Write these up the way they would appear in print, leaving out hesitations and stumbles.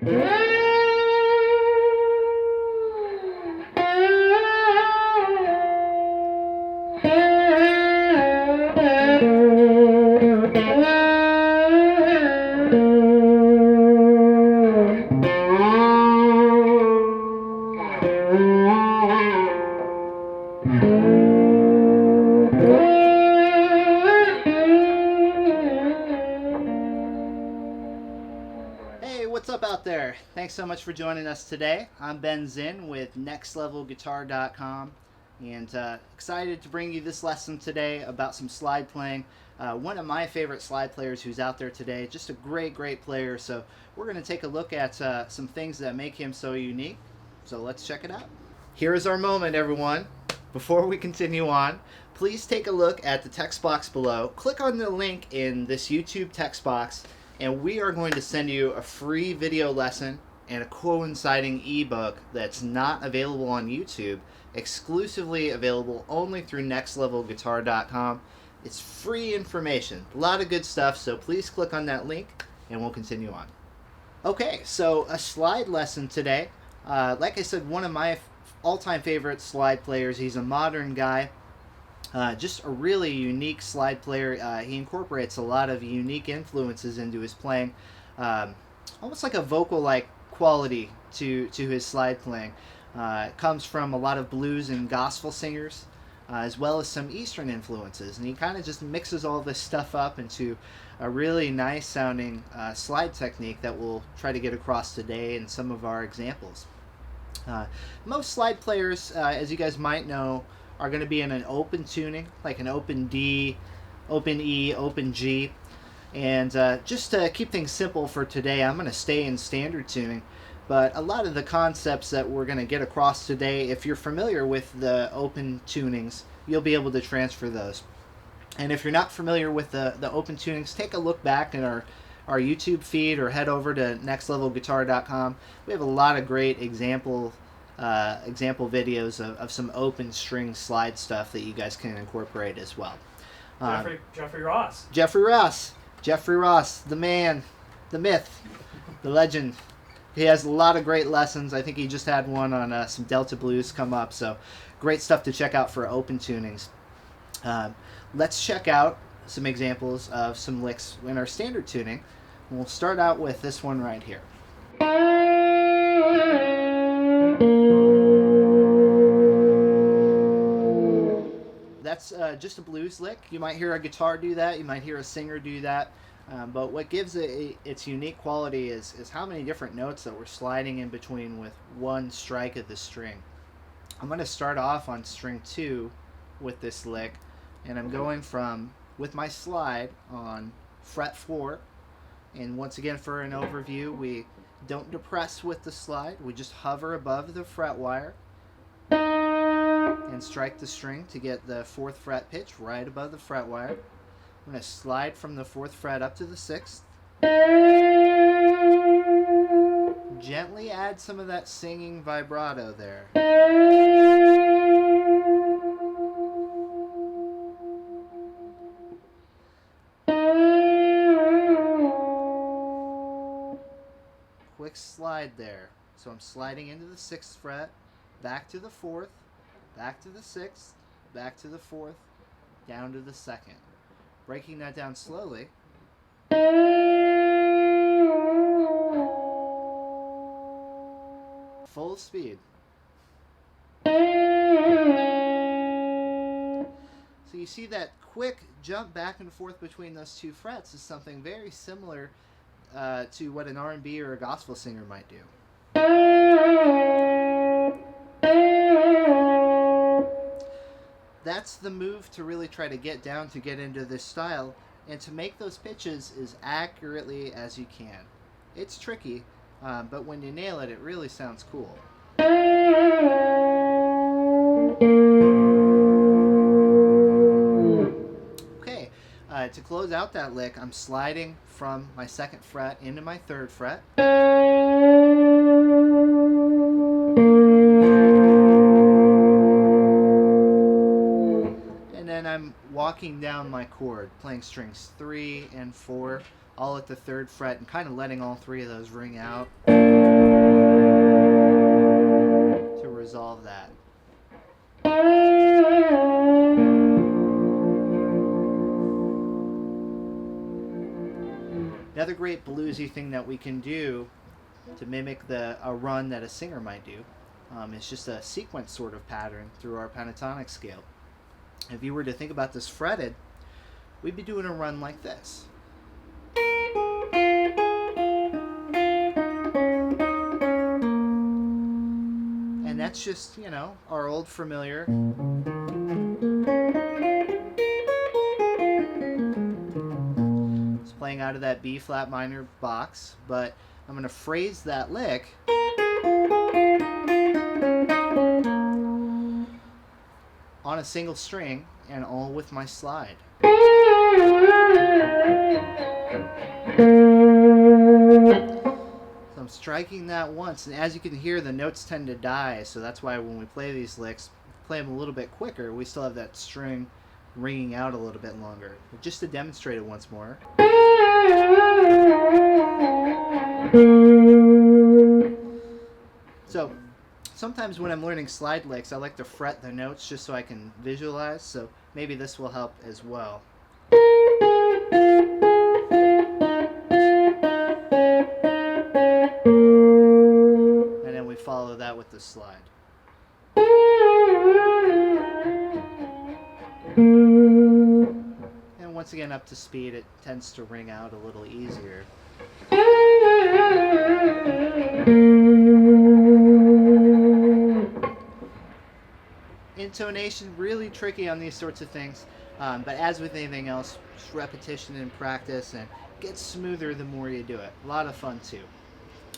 Hey, what's up out there? Thanks so much for joining us today. I'm Ben Zinn with NextLevelGuitar.com and excited to bring you this lesson today about some slide playing. One of my favorite slide players who's out there today, just a great player. So we're going to take a look at some things that make him so unique. So let's check it out. Here is our moment, everyone. Before we continue on, please take a look at the text box below. Click on the link in this YouTube text box, and we are going to send you a free video lesson and a coinciding ebook that's not available on YouTube, exclusively available only through nextlevelguitar.com. It's free information, a lot of good stuff, so please click on that link and we'll continue on. Okay, so a slide lesson today. Like I said, one of my all-time favorite slide players. He's a modern guy. Just a really unique slide player. He incorporates a lot of unique influences into his playing, almost like a vocal-like quality to his slide playing. It comes from a lot of blues and gospel singers, as well as some Eastern influences, and he kind of just mixes all this stuff up into a really nice sounding slide technique that we'll try to get across today in some of our examples. Most slide players, as you guys might know, are going to be in an open tuning, like an open D, open E, open G. And just to keep things simple for today, I'm going to stay in standard tuning. But a lot of the concepts that we're going to get across today, if you're familiar with the open tunings, you'll be able to transfer those. And if you're not familiar with the open tunings, take a look back in our YouTube feed or head over to nextlevelguitar.com. We have a lot of great example videos of some open string slide stuff that you guys can incorporate as well. Jeffrey Ross. Jeffrey Ross, the man, the myth, the legend. He has a lot of great lessons. I think he just had one on some Delta blues come up, so great stuff to check out for open tunings. Let's check out some examples of some licks in our standard tuning. We'll start out with this one right here. That's just a blues lick. You might hear a guitar do that. You might hear a singer do that. But what gives it its unique quality is how many different notes that we're sliding in between with one strike of the string. I'm going to start off on string 2 with this lick, and I'm going from, with my slide, on fret 4. And once again, for an overview, we don't depress with the slide. We just hover above the fret wire and strike the string to get the 4th fret pitch right above the fret wire. I'm going to slide from the 4th fret up to the 6th. Gently add some of that singing vibrato there. Quick slide there. So I'm sliding into the 6th fret, back to the 4th, back to the 6th, back to the 4th, down to the 2nd. Breaking that down slowly. Full speed. So you see that quick jump back and forth between those two frets is something very similar to what an R&B or a gospel singer might do. That's the move to really try to get down to get into this style and to make those pitches as accurately as you can. It's tricky, but when you nail it, it really sounds cool. Okay, to close out that lick, I'm sliding from my 2nd fret into my 3rd fret. And then I'm walking down my chord, playing strings 3 and 4 all at the 3rd fret and kind of letting all 3 of those ring out to resolve that. Another great bluesy thing that we can do to mimic a run that a singer might do is just a sequence sort of pattern through our pentatonic scale. If you were to think about this fretted, we'd be doing a run like this. And that's just, our old familiar. It's playing out of that B flat minor box, but I'm going to phrase that lick on a single string and all with my slide. So I'm striking that once, and as you can hear, the notes tend to die, so that's why when we play these licks, play them a little bit quicker, we still have that string ringing out a little bit longer. But just to demonstrate it once more. So sometimes when I'm learning slide licks, I like to fret the notes just so I can visualize, so maybe this will help as well. And then we follow that with the slide. And once again, up to speed, it tends to ring out a little easier. Intonation, really tricky on these sorts of things, but as with anything else, just repetition and practice, and it gets smoother the more you do it. A lot of fun too.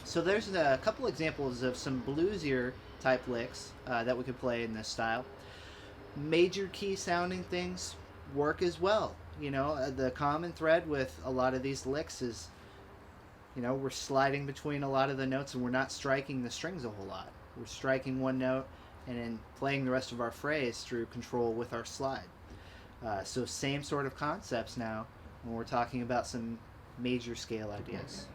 So there's a couple examples of some bluesier type licks that we could play in this style. Major key sounding things work as well. The common thread with a lot of these licks is, we're sliding between a lot of the notes and we're not striking the strings a whole lot. We're striking one note and then playing the rest of our phrase through control with our slide. So same sort of concepts now when we're talking about some major scale ideas.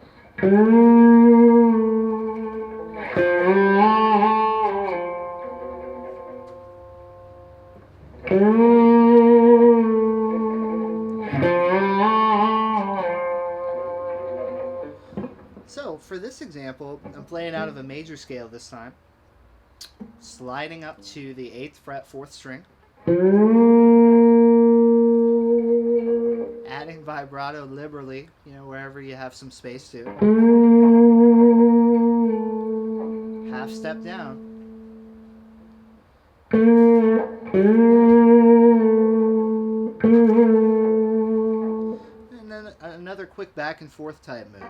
So for this example, I'm playing out of a major scale this time, sliding up to the 8th fret 4th string, adding vibrato liberally, wherever you have some space to, half step down, and then another quick back and forth type move.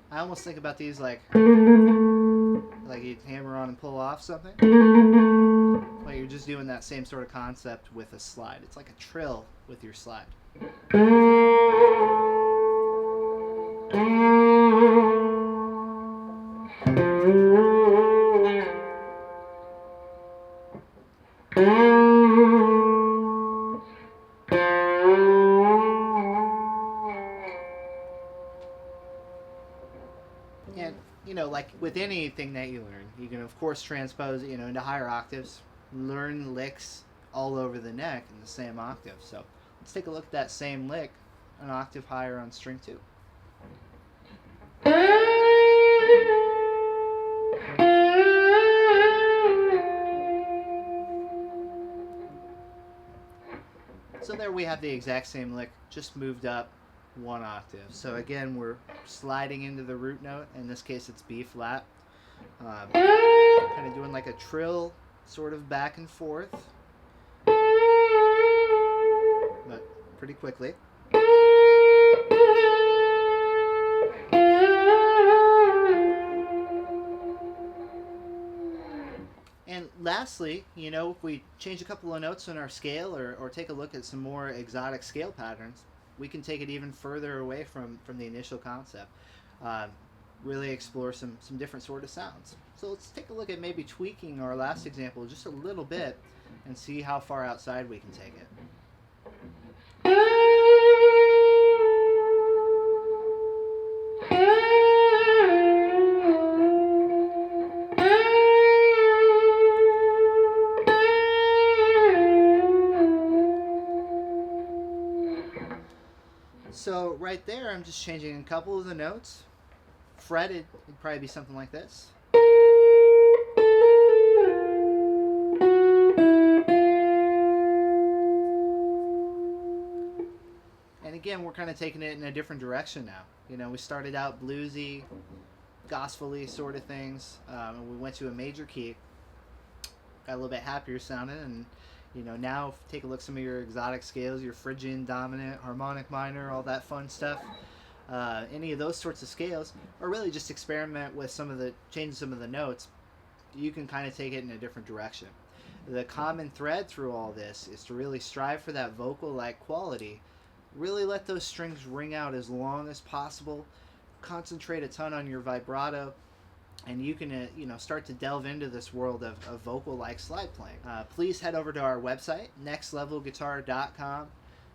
I almost think about these like you'd hammer on and pull off something. But you're just doing that same sort of concept with a slide. It's like a trill with your slide. And, like with anything that you learn, you can, of course, transpose it, into higher octaves, learn licks all over the neck in the same octave. So let's take a look at that same lick an octave higher on string 2. So there we have the exact same lick, just moved up 1 octave. So again, we're sliding into the root note. In this case, it's B flat. Kind of doing like a trill, sort of back and forth, but pretty quickly. And lastly, if we change a couple of notes on our scale or take a look at some more exotic scale patterns, we can take it even further away from the initial concept. really explore some different sort of sounds. So let's take a look at maybe tweaking our last example just a little bit and see how far outside we can take it. So right there, I'm just changing a couple of the notes. Fretted would probably be something like this. And again, we're kind of taking it in a different direction now. You know, we started out bluesy, gospel-y sort of things. We went to a major key, got a little bit happier sounding, and you know, now take a look at some of your exotic scales, your Phrygian dominant, harmonic minor, all that fun stuff. Any of those sorts of scales, or really just experiment with changing some of the notes. You can kind of take it in a different direction. The common thread through all this is to really strive for that vocal-like quality. Really let those strings ring out as long as possible. Concentrate a ton on your vibrato, and you can start to delve into this world of vocal-like slide playing. Please head over to our website, nextlevelguitar.com.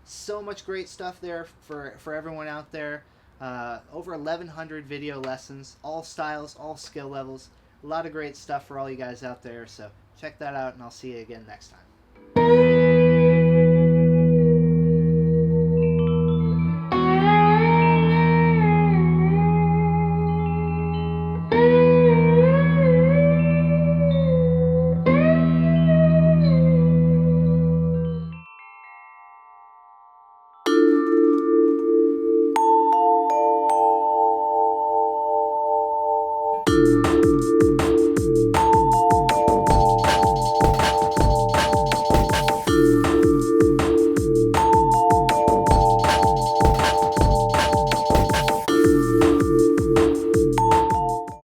So much great stuff there for everyone out there. Over 1,100 video lessons, all styles, all skill levels. A lot of great stuff for all you guys out there. So check that out, and I'll see you again next time.